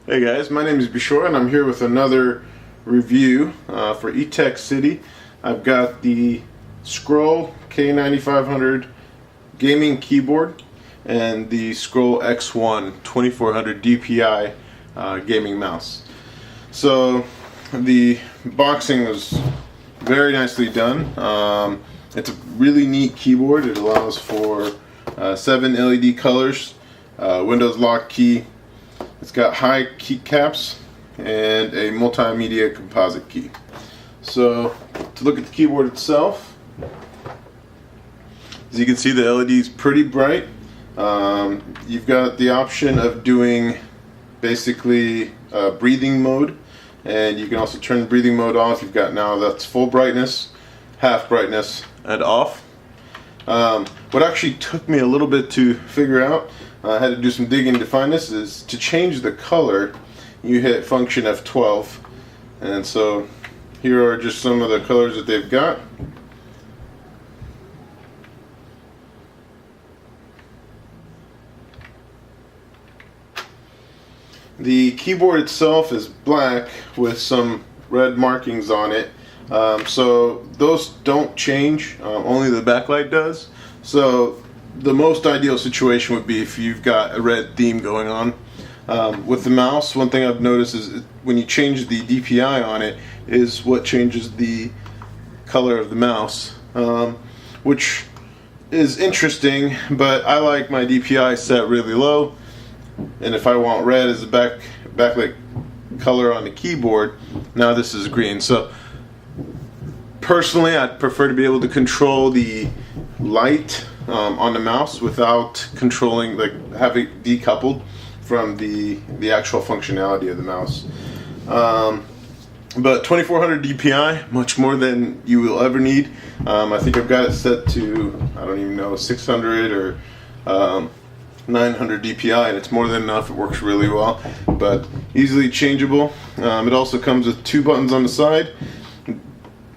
Hey guys, my name is Bishore and I'm here with another review for Etekcity. I've got the Scroll K9500 gaming keyboard and the Scroll X1 2400 DPI gaming mouse. So the boxing was very nicely done. It's a really neat keyboard. It allows for 7 LED colors, Windows lock key. It's got high keycaps and a multimedia composite key. So to look at the keyboard itself, as you can see, the LED is pretty bright. You've got the option of doing basically breathing mode, and you can also turn the breathing mode off. You've got now that's full brightness, half brightness, and off. What actually took me a little bit to figure out, I had to do some digging to find this, is to change the color you hit function F12, and so here are just some of the colors that they've got. The keyboard itself is black with some red markings on it, so those don't change, only the backlight does. So the most ideal situation would be if you've got a red theme going on. With the mouse, one thing I've noticed is when you change the DPI on it is what changes the color of the mouse, which is interesting, but I like my DPI set really low, and if I want red as a backlight color on the keyboard, now this is green. So personally, I'd prefer to be able to control the light on the mouse without controlling, like having it decoupled from the actual functionality of the mouse. But 2400 DPI, much more than you will ever need. I think I've got it set to, I don't even know, 600 or 900 DPI, and it's more than enough. It works really well, but easily changeable. It also comes with 2 buttons on the side.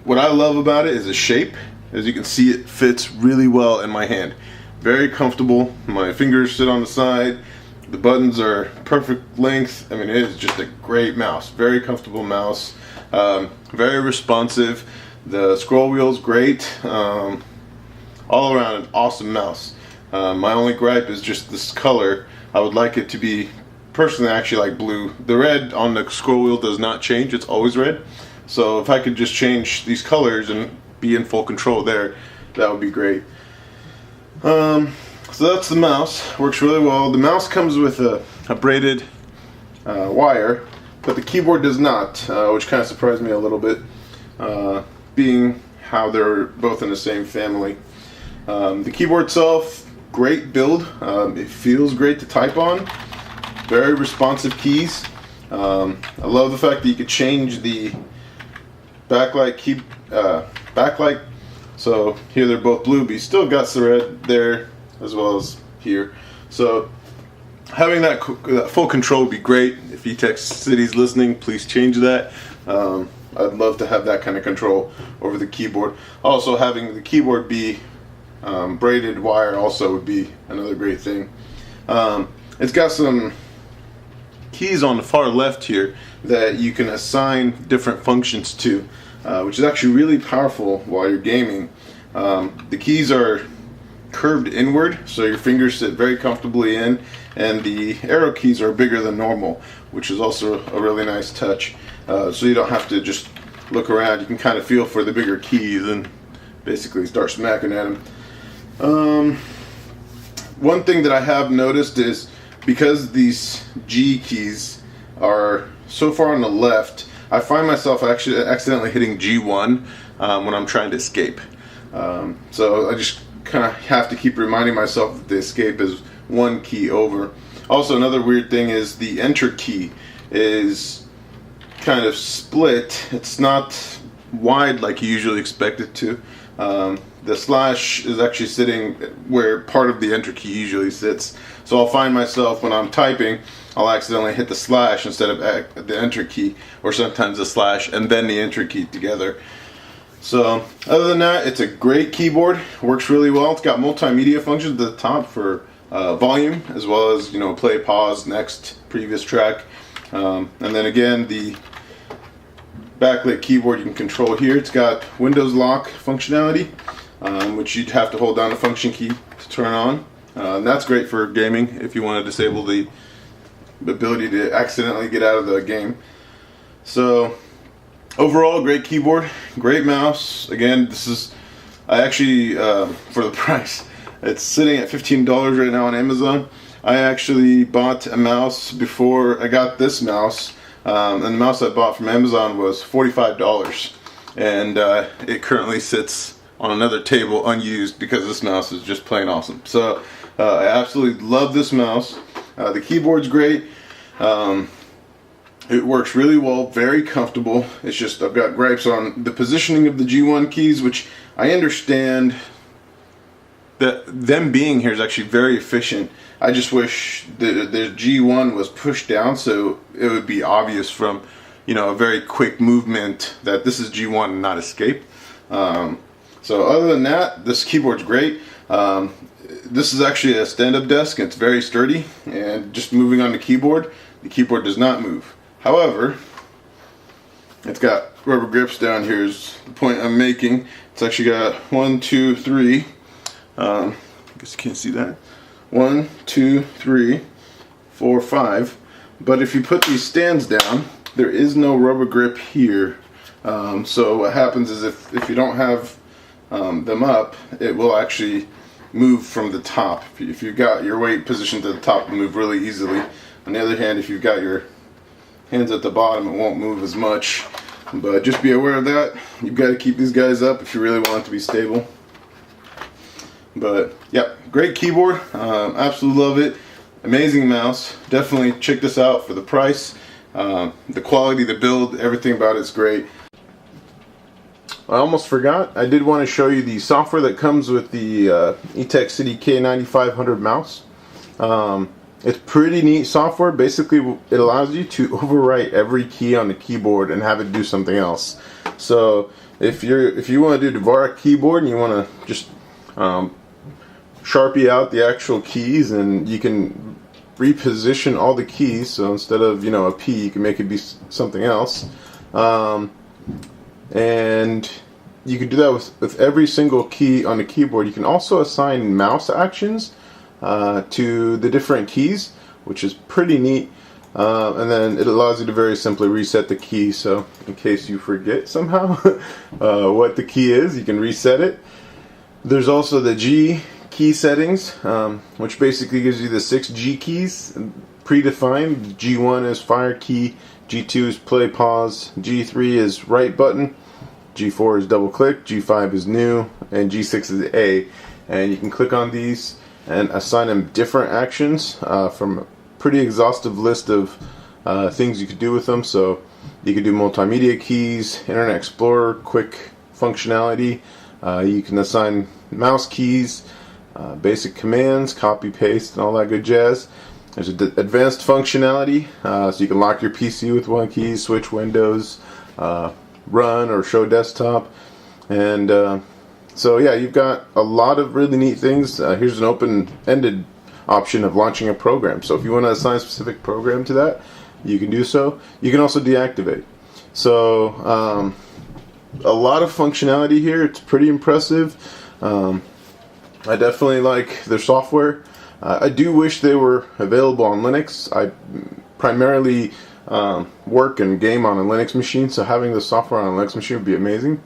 What I love about it is the shape. As you can see, it fits really well in my hand. Very comfortable. My fingers sit on the side. The buttons are perfect length. I mean, it is just a great mouse. Very comfortable mouse. Very responsive. The scroll wheel's great. All around an awesome mouse. My only gripe is just this color. I would like it to be, personally, I actually like blue. The red on the scroll wheel does not change. It's always red. So if I could just change these colors and be in full control there, that would be great. So that's the mouse. Works really well. The mouse comes with a braided wire, but the keyboard does not, which kind of surprised me a little bit, being how they're both in the same family. The keyboard itself, great build. It feels great to type on. Very responsive keys. I love the fact that you could change the backlight backlight. So here they're both blue, but you still got the red there as well as here. So having that full control would be great. If Etekcity's listening, please change that. I'd love to have that kind of control over the keyboard. Also, having the keyboard be braided wire also would be another great thing. It's got some keys on the far left here that you can assign different functions to, which is actually really powerful while you're gaming. The keys are curved inward, so your fingers sit very comfortably in, and the arrow keys are bigger than normal, which is also a really nice touch. So you don't have to just look around. You can kind of feel for the bigger keys and basically start smacking at them. One thing that I have noticed is because these G keys are so far on the left, I find myself actually accidentally hitting G1 when I'm trying to escape. So I just kind of have to keep reminding myself that the escape is 1 key over. Also, another weird thing is the enter key is kind of split. It's not wide like you usually expect it to. The slash is actually sitting where part of the enter key usually sits. So I'll find myself when I'm typing, I'll accidentally hit the slash instead of the enter key, or sometimes the slash and then the enter key together. So other than that, it's a great keyboard. Works really well. It's got multimedia functions at the top for volume, as well as, you know, play, pause, next, previous track. And then again, the backlit keyboard you can control here. It's got Windows lock functionality, which you'd have to hold down the function key to turn on. And that's great for gaming if you want to disable the ability to accidentally get out of the game. So overall, great keyboard, great mouse. Again, this is, I actually, for the price, it's sitting at $15 right now on Amazon. I actually bought a mouse before I got this mouse, and the mouse I bought from Amazon was $45, and it currently sits on another table unused because this mouse is just plain awesome. So I absolutely love this mouse. The keyboard's great. It works really well, very comfortable. It's just I've got gripes on the positioning of the G1 keys, which I understand that them being here is actually very efficient. I just wish the G1 was pushed down so it would be obvious from, you know, a very quick movement that this is G1 and not escape. So other than that, this keyboard's great. This is actually a stand-up desk. It's very sturdy, and just moving on the keyboard does not move. However, it's got rubber grips down here is the point I'm making. It's actually got 1, 2, 3. I guess you can't see that. 1, 2, 3, 4, 5. But if you put these stands down, there is no rubber grip here. So what happens is if you don't have them up, it will actually move from the top. If you've got your weight positioned to the top, it'll move really easily. On the other hand, if you've got your hands at the bottom, it won't move as much. But just be aware of that. You've got to keep these guys up if you really want it to be stable. But yeah, great keyboard. Absolutely love it. Amazing mouse. Definitely check this out for the price. The quality, the build, everything about it's great. I almost forgot. I did want to show you the software that comes with the Etekcity K9500 mouse. It's pretty neat software. Basically, it allows you to overwrite every key on the keyboard and have it do something else. So if you want to do Dvorak keyboard and you want to just Sharpie out the actual keys, and you can reposition all the keys. So instead of, you know, a P, you can make it be something else. And you can do that with every single key on the keyboard. You can also assign mouse actions to the different keys, which is pretty neat. And then it allows you to very simply reset the key. So in case you forget somehow what the key is, you can reset it. There's also the G key settings, which basically gives you the 6 G keys predefined. G1 is fire key, G2 is play pause, G3 is right button, G4 is double click, G5 is new, and G6 is A. And you can click on these and assign them different actions from a pretty exhaustive list of things you could do with them. So you could do multimedia keys, Internet Explorer, quick functionality. You can assign mouse keys, basic commands, copy, paste, and all that good jazz. There's advanced functionality, so you can lock your PC with one key, switch windows, run or show desktop, and so yeah, you've got a lot of really neat things. Here's an open-ended option of launching a program. So if you want to assign a specific program to that, you can do so. You can also deactivate. So a lot of functionality here. It's pretty impressive. I definitely like their software. I do wish they were available on Linux. I primarily work and game on a Linux machine, so having the software on a Linux machine would be amazing.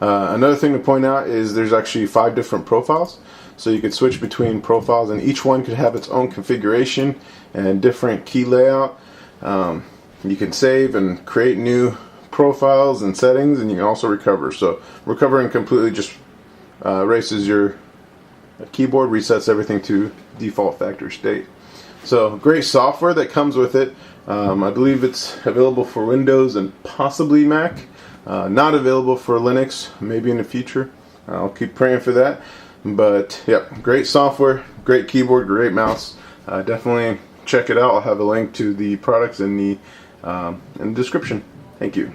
Another thing to point out is there's actually 5 different profiles, so you could switch between profiles, and each one could have its own configuration and different key layout. You can save and create new profiles and settings, and you can also recover. So recovering completely just erases your keyboard, resets everything to default factory state. So great software that comes with it. I believe it's available for Windows and possibly Mac. Not available for Linux, maybe in the future. I'll keep praying for that. But yeah, great software, great keyboard, great mouse. Definitely check it out. I'll have a link to the products in the description. Thank you.